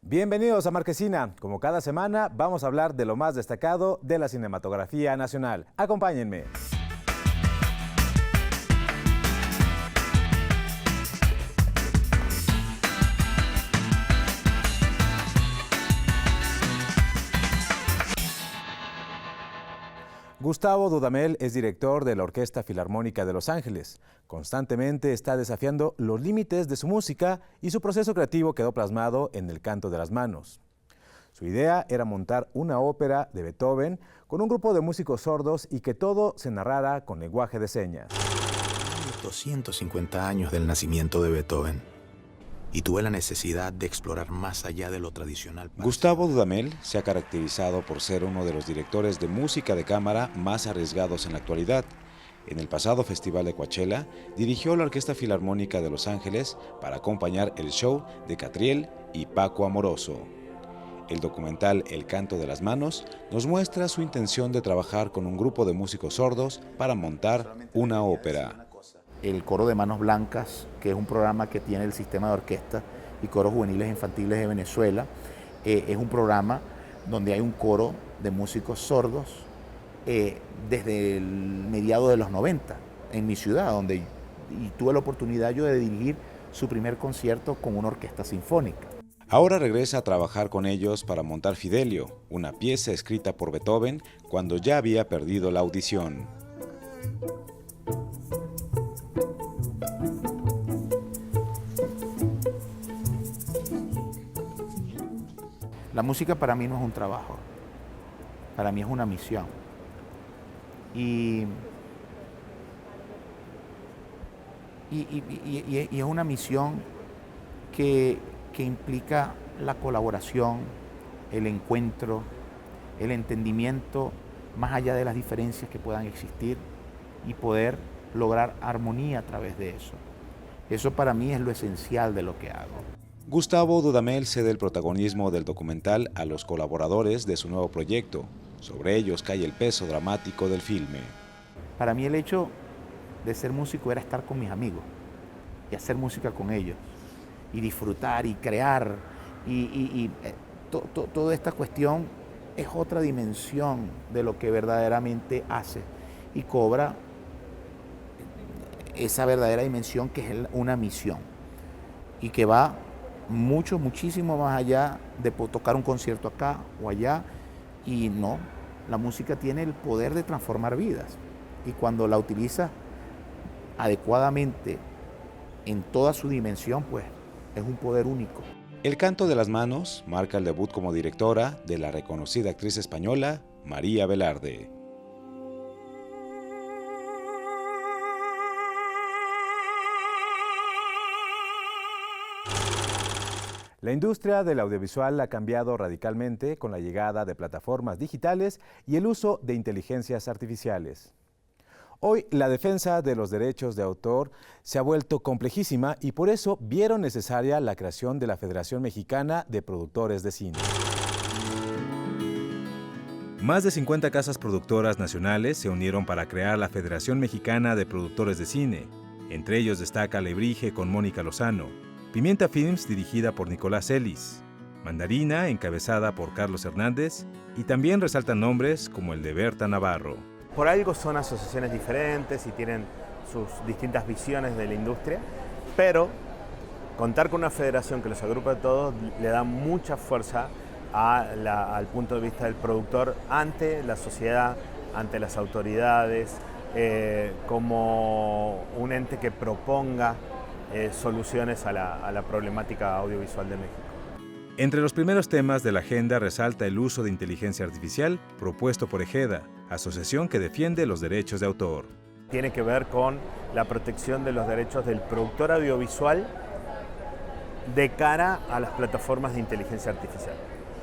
Bienvenidos a Marquesina. Como cada semana, vamos a hablar de lo más destacado de la cinematografía nacional. Acompáñenme. Gustavo Dudamel es director de la Orquesta Filarmónica de Los Ángeles. Constantemente está desafiando los límites de su música y su proceso creativo quedó plasmado en El canto de las manos. Su idea era montar una ópera de Beethoven con un grupo de músicos sordos y que todo se narrara con lenguaje de señas. 250 años del nacimiento de Beethoven. Y tuve la necesidad de explorar más allá de lo tradicional. Gustavo Dudamel se ha caracterizado por ser uno de los directores de música de cámara más arriesgados en la actualidad. En el pasado Festival de Coachella, dirigió la Orquesta Filarmónica de Los Ángeles para acompañar el show de Catriel y Paco Amoroso. El documental El canto de las manos nos muestra su intención de trabajar con un grupo de músicos sordos para montar una ópera. El Coro de Manos Blancas, que es un programa que tiene el Sistema de Orquesta y Coros Juveniles Infantiles de Venezuela, es un programa donde hay un coro de músicos sordos desde el mediado de los 90 en mi ciudad, y tuve la oportunidad yo de dirigir su primer concierto con una orquesta sinfónica. Ahora regresa a trabajar con ellos para montar Fidelio, una pieza escrita por Beethoven cuando ya había perdido la audición. La música para mí no es un trabajo, para mí es una misión. Y es una misión que implica la colaboración, el encuentro, el entendimiento más allá de las diferencias que puedan existir y poder lograr armonía a través de eso. Eso para mí es lo esencial de lo que hago. Gustavo Dudamel cede el protagonismo del documental a los colaboradores de su nuevo proyecto. Sobre ellos cae el peso dramático del filme. Para mí el hecho de ser músico era estar con mis amigos y hacer música con ellos y disfrutar y crear toda esta cuestión es otra dimensión de lo que verdaderamente hace y cobra esa verdadera dimensión que es una misión y que va muchísimo más allá de tocar un concierto acá o allá. Y no, la música tiene el poder de transformar vidas y cuando la utiliza adecuadamente en toda su dimensión, pues es un poder único. El canto de las manos marca el debut como directora de la reconocida actriz española María Velarde. La industria del audiovisual ha cambiado radicalmente con la llegada de plataformas digitales y el uso de inteligencias artificiales. Hoy la defensa de los derechos de autor se ha vuelto complejísima y por eso vieron necesaria la creación de la Federación Mexicana de Productores de Cine. Más de 50 casas productoras nacionales se unieron para crear la Federación Mexicana de Productores de Cine. Entre ellos destaca Alebrije con Mónica Lozano, Pimienta Films dirigida por Nicolás Ellis, Mandarina encabezada por Carlos Hernández y también resaltan nombres como el de Berta Navarro. Por algo son asociaciones diferentes y tienen sus distintas visiones de la industria, pero contar con una federación que los agrupa a todos le da mucha fuerza al punto de vista del productor ante la sociedad, ante las autoridades, como un ente que proponga soluciones a la problemática audiovisual de México. Entre los primeros temas de la agenda resalta el uso de inteligencia artificial propuesto por EGEDA, asociación que defiende los derechos de autor. Tiene que ver con la protección de los derechos del productor audiovisual de cara a las plataformas de inteligencia artificial,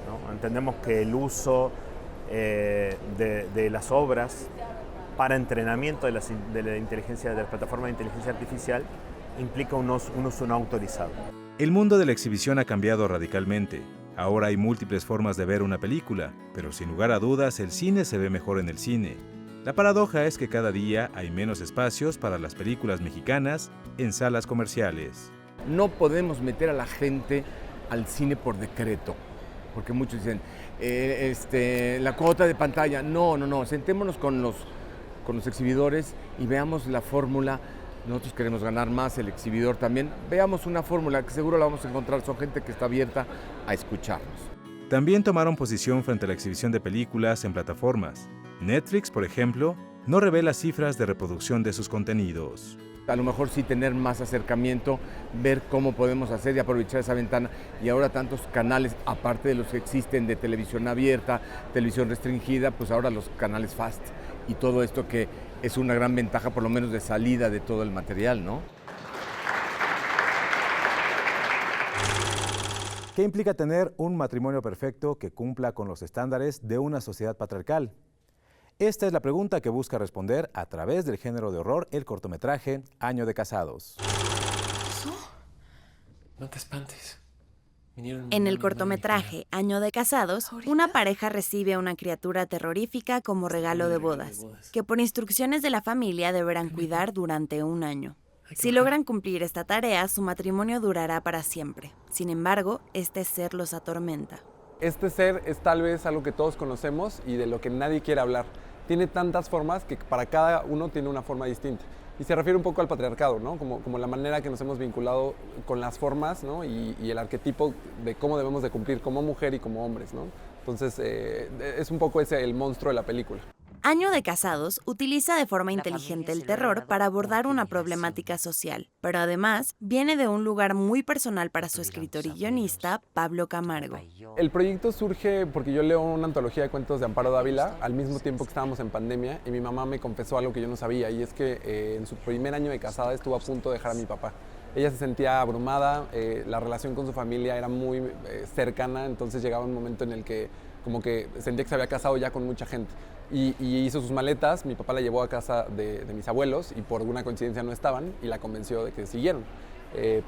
¿no? Entendemos que el uso de las obras para entrenamiento de la inteligencia, de las plataformas de inteligencia artificial implica un uso no autorizado. El mundo de la exhibición ha cambiado radicalmente. Ahora hay múltiples formas de ver una película, pero sin lugar a dudas el cine se ve mejor en el cine. La paradoja es que cada día hay menos espacios para las películas mexicanas en salas comerciales. No podemos meter a la gente al cine por decreto, porque muchos dicen, la cuota de pantalla. No, sentémonos con los exhibidores y veamos la fórmula. Nosotros queremos ganar más, el exhibidor también. Veamos una fórmula que seguro la vamos a encontrar. Son gente que está abierta a escucharnos. También tomaron posición frente a la exhibición de películas en plataformas. Netflix, por ejemplo, no revela cifras de reproducción de sus contenidos. A lo mejor sí tener más acercamiento, ver cómo podemos hacer y aprovechar esa ventana. Y ahora tantos canales, aparte de los que existen de televisión abierta, televisión restringida, pues ahora los canales FAST y todo esto que es una gran ventaja, por lo menos de salida de todo el material, ¿no? ¿Qué implica tener un matrimonio perfecto que cumpla con los estándares de una sociedad patriarcal? Esta es la pregunta que busca responder a través del género de horror el cortometraje Año de Casados. No te espantes. En el cortometraje Año de Casados, una pareja recibe a una criatura terrorífica como regalo de bodas, que por instrucciones de la familia deberán cuidar durante un año. Si logran cumplir esta tarea, su matrimonio durará para siempre. Sin embargo, este ser los atormenta. Este ser es tal vez algo que todos conocemos y de lo que nadie quiere hablar. Tiene tantas formas que para cada uno tiene una forma distinta. Y se refiere un poco al patriarcado, ¿no? Como la manera que nos hemos vinculado con las formas, ¿no? y el arquetipo de cómo debemos de cumplir como mujer y como hombres, ¿no? Entonces, es un poco ese el monstruo de la película. Año de Casados utiliza de forma inteligente el terror para abordar una problemática social, pero además viene de un lugar muy personal para su escritor y guionista, Pablo Camargo. El proyecto surge porque yo leo una antología de cuentos de Amparo Dávila al mismo tiempo que estábamos en pandemia y mi mamá me confesó algo que yo no sabía y es que en su primer año de casada estuvo a punto de dejar a mi papá. Ella se sentía abrumada, la relación con su familia era muy cercana, entonces llegaba un momento en el que como que sentía que se había casado ya con mucha gente. Y hizo sus maletas, mi papá la llevó a casa de mis abuelos y por alguna coincidencia no estaban y la convenció de que siguieron.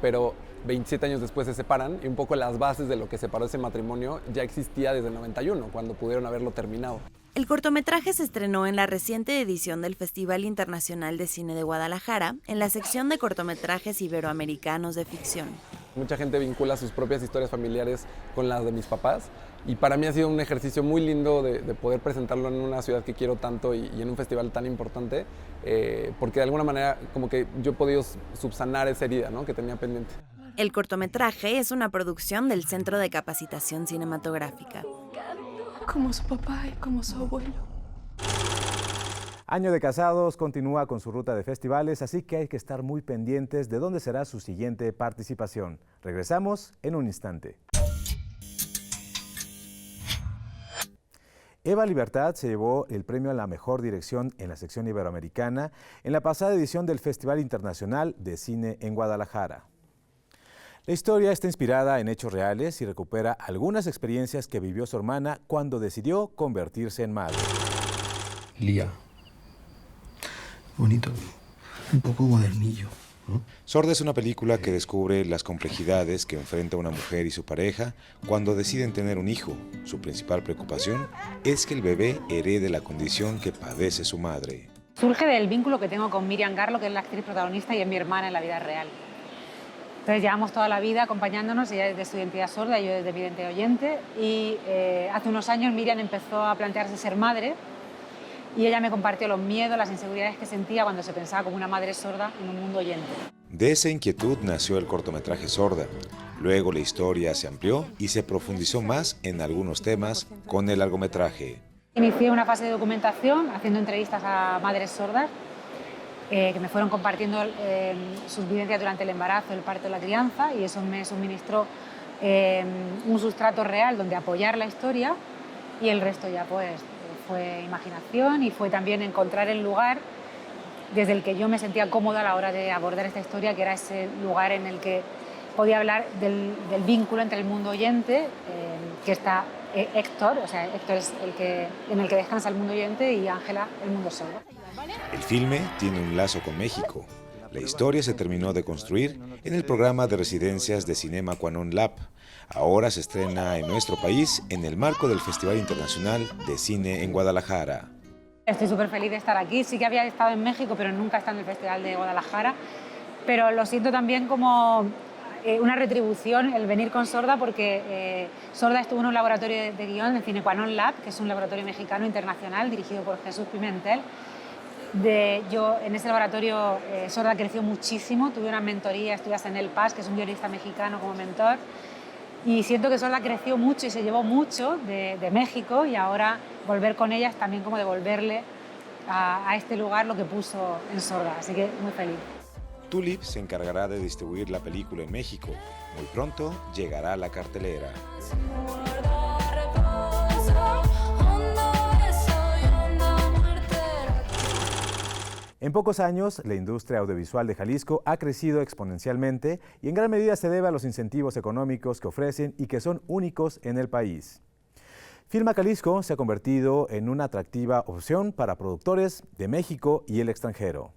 Pero 27 años después se separan y un poco las bases de lo que separó ese matrimonio ya existía desde el 91, cuando pudieron haberlo terminado. El cortometraje se estrenó en la reciente edición del Festival Internacional de Cine de Guadalajara, en la sección de cortometrajes iberoamericanos de ficción. Mucha gente vincula sus propias historias familiares con las de mis papás y para mí ha sido un ejercicio muy lindo de poder presentarlo en una ciudad que quiero tanto y en un festival tan importante, porque de alguna manera como que yo he podido subsanar esa herida, ¿no? que tenía pendiente. El cortometraje es una producción del Centro de Capacitación Cinematográfica. Como su papá y como su abuelo. Año de Casados continúa con su ruta de festivales, así que hay que estar muy pendientes de dónde será su siguiente participación. Regresamos en un instante. Eva Libertad se llevó el premio a la mejor dirección en la sección iberoamericana en la pasada edición del Festival Internacional de Cine en Guadalajara. La historia está inspirada en hechos reales y recupera algunas experiencias que vivió su hermana cuando decidió convertirse en madre. Lía. Bonito. Un poco modernillo, ¿no? Sorda es una película que descubre las complejidades que enfrenta una mujer y su pareja cuando deciden tener un hijo. Su principal preocupación es que el bebé herede la condición que padece su madre. Surge del vínculo que tengo con Miriam Garlo, que es la actriz protagonista y es mi hermana en la vida real. Entonces llevamos toda la vida acompañándonos, ella desde su identidad sorda y yo desde mi identidad oyente. Y hace unos años Miriam empezó a plantearse ser madre y ella me compartió los miedos, las inseguridades que sentía cuando se pensaba como una madre sorda en un mundo oyente. De esa inquietud nació el cortometraje Sorda. Luego la historia se amplió y se profundizó más en algunos temas con el largometraje. Inicié una fase de documentación haciendo entrevistas a madres sordas que me fueron compartiendo sus vivencias durante el embarazo, el parto y la crianza y eso me suministró un sustrato real donde apoyar la historia y el resto ya pues fue imaginación y fue también encontrar el lugar desde el que yo me sentía cómoda a la hora de abordar esta historia, que era ese lugar en el que podía hablar del vínculo entre el mundo oyente, que está Héctor, o sea, Héctor es en el que descansa el mundo oyente y Ángela el mundo sordo. El filme tiene un lazo con México. La historia se terminó de construir en el programa de residencias de Cinema Quanon Lab. Ahora se estrena en nuestro país en el marco del Festival Internacional de Cine en Guadalajara. Estoy súper feliz de estar aquí. Sí que había estado en México, pero nunca he estado en el Festival de Guadalajara. Pero lo siento también como una retribución el venir con Sorda, porque Sorda estuvo en un laboratorio de guión, el Cinequanon Lab, que es un laboratorio mexicano internacional dirigido por Jesús Pimentel. Yo en ese laboratorio Sorda creció muchísimo, tuve una mentoría, estudias en El Paz, que es un guionista mexicano como mentor, y siento que Sorda creció mucho y se llevó mucho de México, y ahora volver con ella es también como devolverle a este lugar lo que puso en Sorda, así que muy feliz. Tulip se encargará de distribuir la película en México. Muy pronto llegará a la cartelera. En pocos años, la industria audiovisual de Jalisco ha crecido exponencialmente y en gran medida se debe a los incentivos económicos que ofrecen y que son únicos en el país. Filma Jalisco se ha convertido en una atractiva opción para productores de México y el extranjero.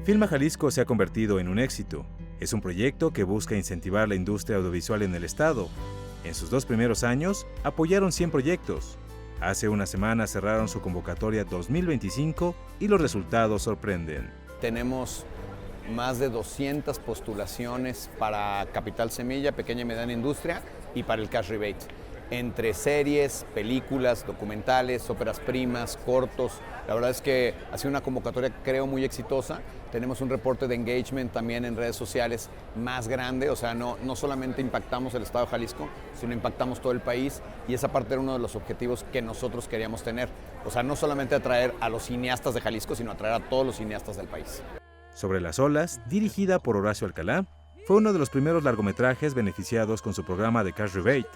Filma Jalisco se ha convertido en un éxito. Es un proyecto que busca incentivar la industria audiovisual en el estado. En sus 2 primeros años, apoyaron 100 proyectos. Hace una semana cerraron su convocatoria 2025 y los resultados sorprenden. Tenemos más de 200 postulaciones para Capital Semilla, Pequeña y Mediana Industria, y para el Cash Rebate. Entre series, películas, documentales, óperas primas, cortos. La verdad es que ha sido una convocatoria, creo, muy exitosa. Tenemos un reporte de engagement también en redes sociales más grande, o sea, no solamente impactamos el estado de Jalisco, sino impactamos todo el país, y esa parte era uno de los objetivos que nosotros queríamos tener. O sea, no solamente atraer a los cineastas de Jalisco, sino atraer a todos los cineastas del país. Sobre las olas, dirigida por Horacio Alcalá, fue uno de los primeros largometrajes beneficiados con su programa de Cash Rebate.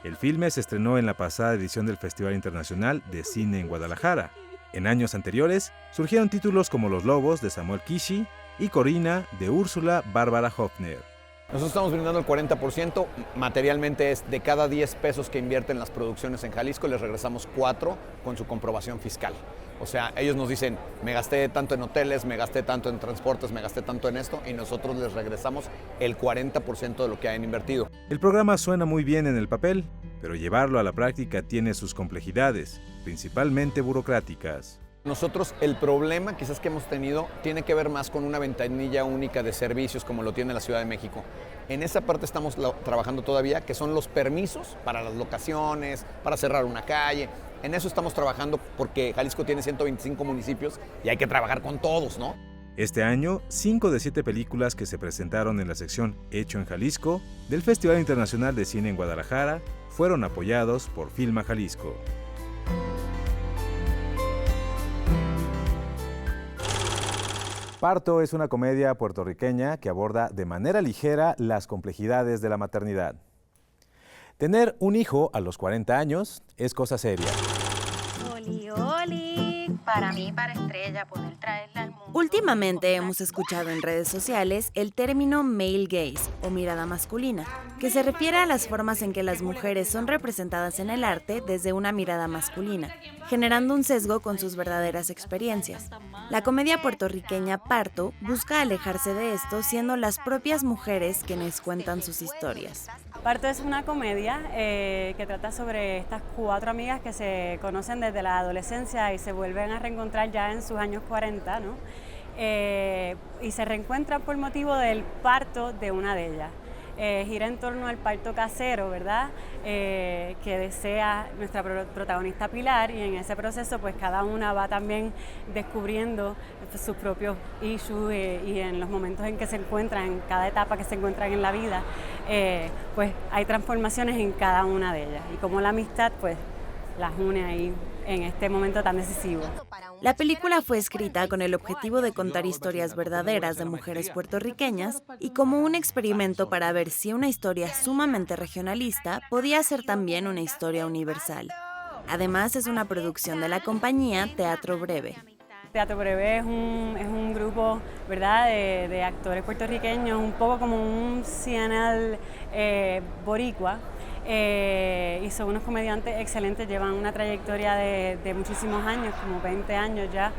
El filme se estrenó en la pasada edición del Festival Internacional de Cine en Guadalajara. En años anteriores, surgieron títulos como Los Lobos, de Samuel Kishi, y Corina, de Úrsula Bárbara Hoffner. Nosotros estamos brindando el 40%, materialmente es de cada 10 pesos que invierten las producciones en Jalisco, les regresamos 4 con su comprobación fiscal. O sea, ellos nos dicen, me gasté tanto en hoteles, me gasté tanto en transportes, me gasté tanto en esto, y nosotros les regresamos el 40% de lo que hayan invertido. El programa suena muy bien en el papel, pero llevarlo a la práctica tiene sus complejidades, principalmente burocráticas. Nosotros el problema quizás que hemos tenido tiene que ver más con una ventanilla única de servicios como lo tiene la Ciudad de México. En esa parte estamos trabajando todavía, que son los permisos para las locaciones, para cerrar una calle. En eso estamos trabajando porque Jalisco tiene 125 municipios y hay que trabajar con todos, ¿no? Este año, 5 de 7 películas que se presentaron en la sección Hecho en Jalisco del Festival Internacional de Cine en Guadalajara fueron apoyados por Filma Jalisco. Parto es una comedia puertorriqueña que aborda de manera ligera las complejidades de la maternidad. Tener un hijo a los 40 años es cosa seria. Oli, oli, para mí, para Estrella, poder traerla al mundo. Últimamente hemos escuchado en redes sociales el término male gaze o mirada masculina, que se refiere a las formas en que las mujeres son representadas en el arte desde una mirada masculina, generando un sesgo con sus verdaderas experiencias. La comedia puertorriqueña Parto busca alejarse de esto, siendo las propias mujeres quienes cuentan sus historias. Parto es una comedia que trata sobre estas 4 amigas que se conocen desde la adolescencia y se vuelven a reencontrar ya en sus años 40, ¿no? Y se reencuentran por motivo del parto de una de ellas. Gira en torno al parto casero, ¿verdad? Que desea nuestra protagonista Pilar, y en ese proceso pues cada una va también descubriendo sus propios issues y en los momentos en que se encuentran, en cada etapa que se encuentran en la vida, pues hay transformaciones en cada una de ellas y como la amistad pues las une ahí en este momento tan decisivo. La película fue escrita con el objetivo de contar historias verdaderas de mujeres puertorriqueñas y como un experimento para ver si una historia sumamente regionalista podía ser también una historia universal. Además, es una producción de la compañía Teatro Breve. Teatro Breve es un grupo, ¿verdad?, de actores puertorriqueños, un poco como un CNL boricua. Y son unos comediantes excelentes, llevan una trayectoria de muchísimos años, como 20 años ya.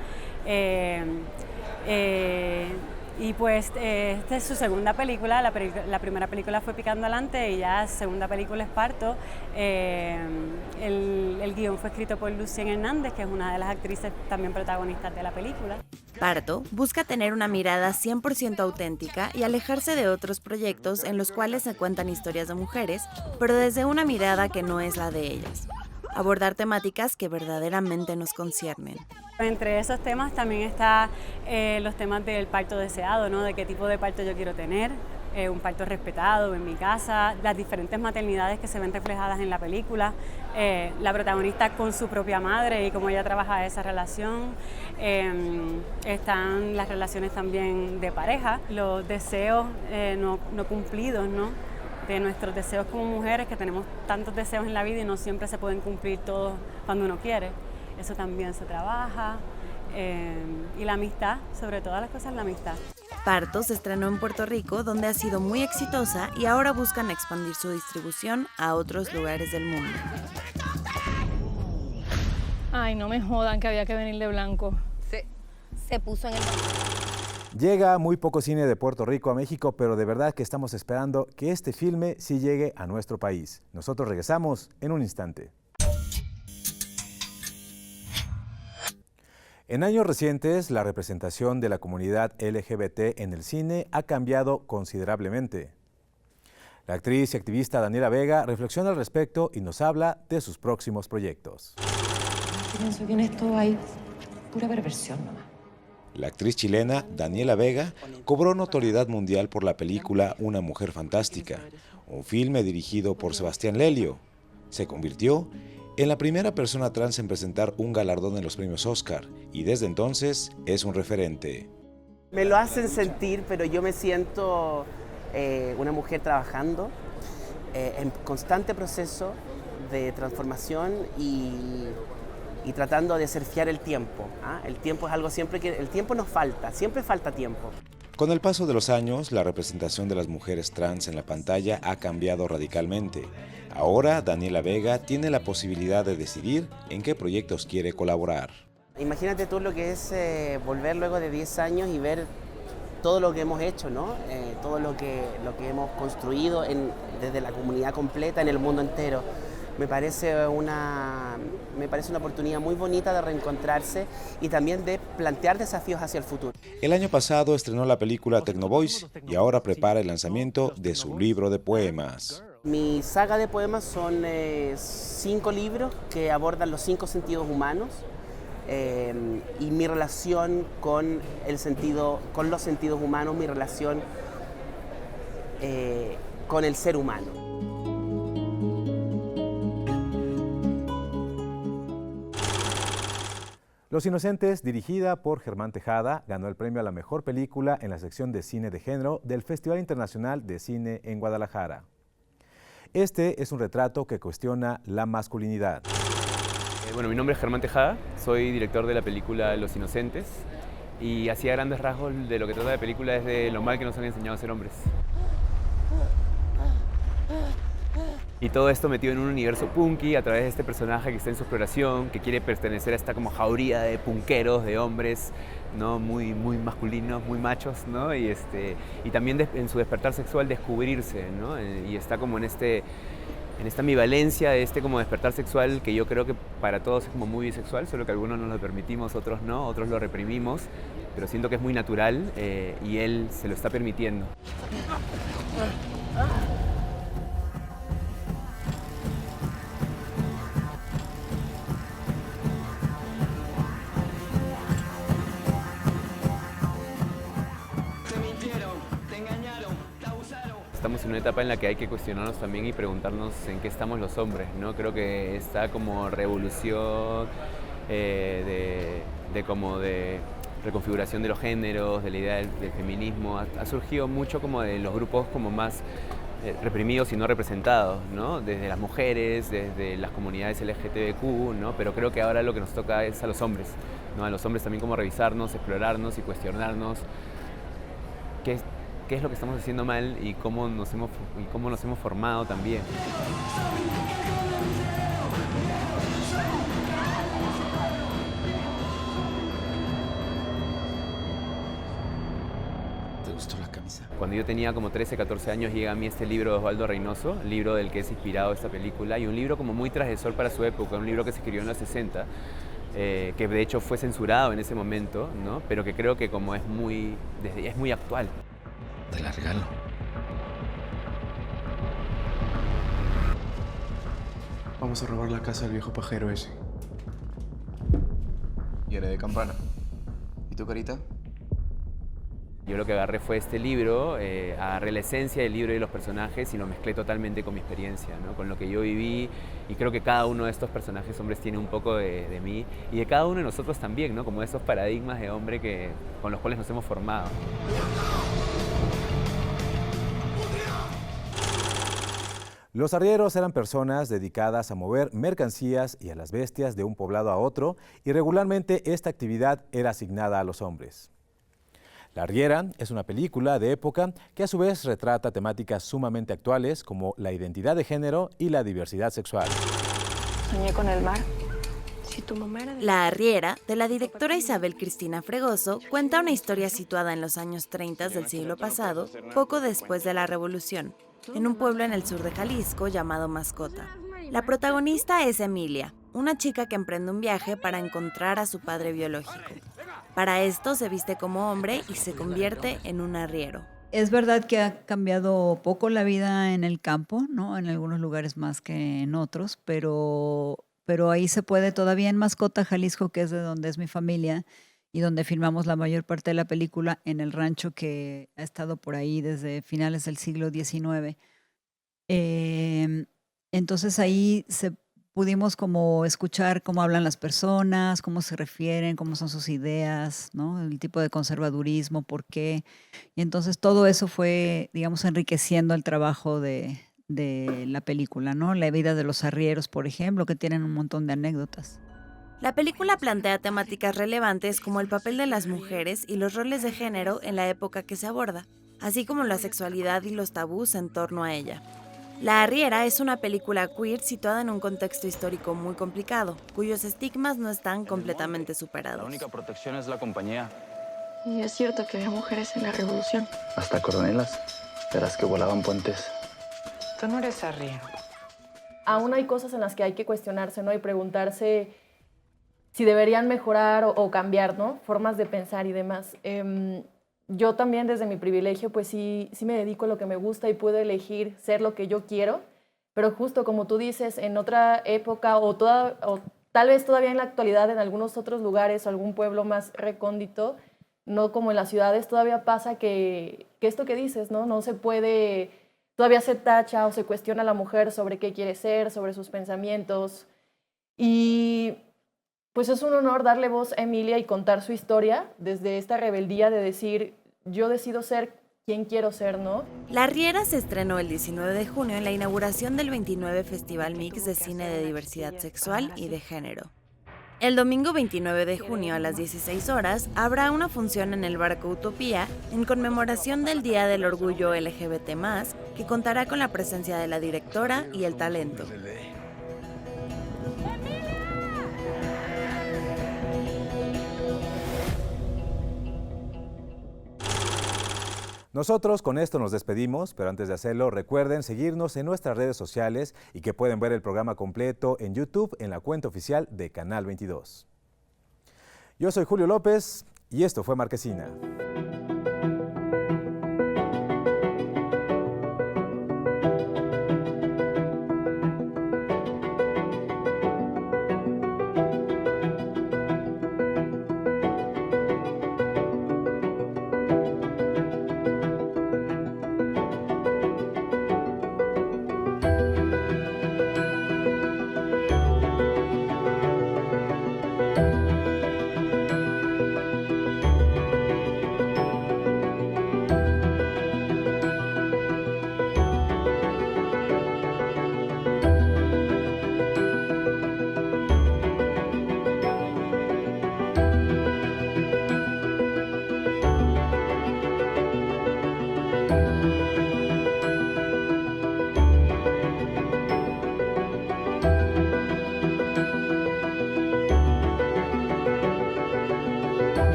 Y pues esta es su segunda película, la primera película fue Picando Alante y ya segunda película es Parto. El guión fue escrito por Lucien Hernández, que es una de las actrices también protagonistas de la película. Parto busca tener una mirada 100% auténtica y alejarse de otros proyectos en los cuales se cuentan historias de mujeres, pero desde una mirada que no es la de ellas. Abordar temáticas que verdaderamente nos conciernen. Entre esos temas también está los temas del parto deseado, ¿no? De qué tipo de parto yo quiero tener, un parto respetado en mi casa, las diferentes maternidades que se ven reflejadas en la película, la protagonista con su propia madre y cómo ella trabaja esa relación, están las relaciones también de pareja, los deseos no cumplidos, ¿no? De nuestros deseos como mujeres, que tenemos tantos deseos en la vida y no siempre se pueden cumplir todos cuando uno quiere. Eso también se trabaja. Y la amistad, sobre todas las cosas, la amistad. Parto se estrenó en Puerto Rico, donde ha sido muy exitosa y ahora buscan expandir su distribución a otros lugares del mundo. Ay, no me jodan que había que venir de blanco. Se puso en el... Llega muy poco cine de Puerto Rico a México, pero de verdad que estamos esperando que este filme sí llegue a nuestro país. Nosotros regresamos en un instante. En años recientes, la representación de la comunidad LGBT en el cine ha cambiado considerablemente. La actriz y activista Daniela Vega reflexiona al respecto y nos habla de sus próximos proyectos. Pienso que en esto hay pura perversión nomás. La actriz chilena Daniela Vega cobró notoriedad mundial por la película Una mujer fantástica, un filme dirigido por Sebastián Lelio. Se convirtió en la primera persona trans en presentar un galardón en los premios Oscar y desde entonces es un referente. Me lo hacen sentir, pero yo me siento una mujer trabajando en constante proceso de transformación y tratando de desafiar el tiempo. El tiempo es algo el tiempo nos falta, siempre falta tiempo. Con el paso de los años, la representación de las mujeres trans en la pantalla ha cambiado radicalmente. Ahora, Daniela Vega tiene la posibilidad de decidir en qué proyectos quiere colaborar. Imagínate tú lo que es volver luego de 10 años y ver todo lo que hemos hecho, ¿no? Todo lo que hemos construido desde la comunidad completa en el mundo entero. Me parece una oportunidad muy bonita de reencontrarse y también de plantear desafíos hacia el futuro. El año pasado estrenó la película Tecnovoice y ahora prepara el lanzamiento de su libro de poemas. Mi saga de poemas son 5 libros que abordan los 5 sentidos humanos y mi relación con los sentidos humanos, mi relación con el ser humano. Los Inocentes, dirigida por Germán Tejada, ganó el premio a la mejor película en la sección de cine de género del Festival Internacional de Cine en Guadalajara. Este es un retrato que cuestiona la masculinidad. Bueno, mi nombre es Germán Tejada, soy director de la película Los Inocentes y así a grandes rasgos de lo que trata la película es de lo mal que nos han enseñado a ser hombres. Y todo esto metido en un universo punky a través de este personaje que está en su exploración, que quiere pertenecer a esta como jauría de punqueros, de hombres, ¿no? muy masculinos, muy machos, ¿no? Y también en su despertar sexual descubrirse, ¿no? Y está como en esta ambivalencia de como despertar sexual que yo creo que para todos es como muy bisexual, solo que algunos no lo permitimos, otros no, otros lo reprimimos, pero siento que es muy natural y él se lo está permitiendo. Estamos en una etapa en la que hay que cuestionarnos también y preguntarnos en qué estamos los hombres, ¿no? Creo que esta como revolución de reconfiguración de los géneros, de la idea del feminismo, ha surgido mucho como de los grupos como más reprimidos y no representados, ¿no? Desde las mujeres, desde las comunidades LGTBQ, ¿no? Pero creo que ahora lo que nos toca es a los hombres, ¿no? A los hombres también como revisarnos, explorarnos y cuestionarnos qué es lo que estamos haciendo mal y cómo nos hemos formado también. Cuando yo tenía como 13, 14 años llega a mí este libro de Osvaldo Reynoso, el libro del que es inspirado esta película, y un libro como muy transgresor para su época, un libro que se escribió en los 60, que de hecho fue censurado en ese momento, ¿no? Pero que creo que como es muy actual. Te la regalo. Vamos a robar la casa del viejo pajero ese. Y haré de campana. ¿Y tu Carita? Yo lo que agarré fue este libro, agarré la esencia del libro y de los personajes y lo mezclé totalmente con mi experiencia, ¿no? Con lo que yo viví, y creo que cada uno de estos personajes hombres tiene un poco de mí y de cada uno de nosotros también, ¿no? Como esos paradigmas de hombre con los cuales nos hemos formado. Los arrieros eran personas dedicadas a mover mercancías y a las bestias de un poblado a otro, y regularmente esta actividad era asignada a los hombres. La Arriera es una película de época que a su vez retrata temáticas sumamente actuales como la identidad de género y la diversidad sexual. Soñé con el mar. Si tu mamá era de... La Arriera, de la directora Isabel Cristina Fregoso, cuenta una historia situada en los años 30 del siglo pasado, poco después de la Revolución, en un pueblo en el sur de Jalisco llamado Mascota. La protagonista es Emilia, una chica que emprende un viaje para encontrar a su padre biológico. Para esto se viste como hombre y se convierte en un arriero. Es verdad que ha cambiado poco la vida en el campo, ¿no? En algunos lugares más que en otros, pero ahí se puede todavía en Mascota, Jalisco, que es de donde es mi familia y donde filmamos la mayor parte de la película, en el rancho que ha estado por ahí desde finales del siglo XIX. Entonces ahí pudimos como escuchar cómo hablan las personas, cómo se refieren, cómo son sus ideas, ¿no? El tipo de conservadurismo, por qué. Y entonces todo eso fue, digamos, enriqueciendo el trabajo de la película, ¿no? La vida de los arrieros, por ejemplo, que tienen un montón de anécdotas. La película plantea temáticas relevantes como el papel de las mujeres y los roles de género en la época que se aborda, así como la sexualidad y los tabús en torno a ella. La Arriera es una película queer situada en un contexto histórico muy complicado, cuyos estigmas no están completamente superados. La única protección es la compañía. Y es cierto que había mujeres en la revolución. Hasta coronelas. Verás que volaban puentes. Tú no eres arriero. Aún hay cosas en las que hay que cuestionarse, ¿no? Y preguntarse si deberían mejorar o cambiar, ¿no? Formas de pensar y demás. Yo también desde mi privilegio pues sí me dedico a lo que me gusta y puedo elegir ser lo que yo quiero, pero justo como tú dices, en otra época o tal vez todavía en la actualidad en algunos otros lugares o algún pueblo más recóndito, no como en las ciudades, todavía pasa que esto que dices, ¿no? No se puede, todavía se tacha o se cuestiona a la mujer sobre qué quiere ser, sobre sus pensamientos, y pues es un honor darle voz a Emilia y contar su historia desde esta rebeldía de decir, yo decido ser quien quiero ser, ¿no? La Arriera se estrenó el 19 de junio en la inauguración del 29 Festival Mix de Cine de Diversidad Sexual y de Género. El domingo 29 de junio a las 16 horas habrá una función en el Barco Utopía en conmemoración del Día del Orgullo LGBT+, que contará con la presencia de la directora y el talento. Nosotros con esto nos despedimos, pero antes de hacerlo recuerden seguirnos en nuestras redes sociales y que pueden ver el programa completo en YouTube en la cuenta oficial de Canal 22. Yo soy Julio López y esto fue Marquesina.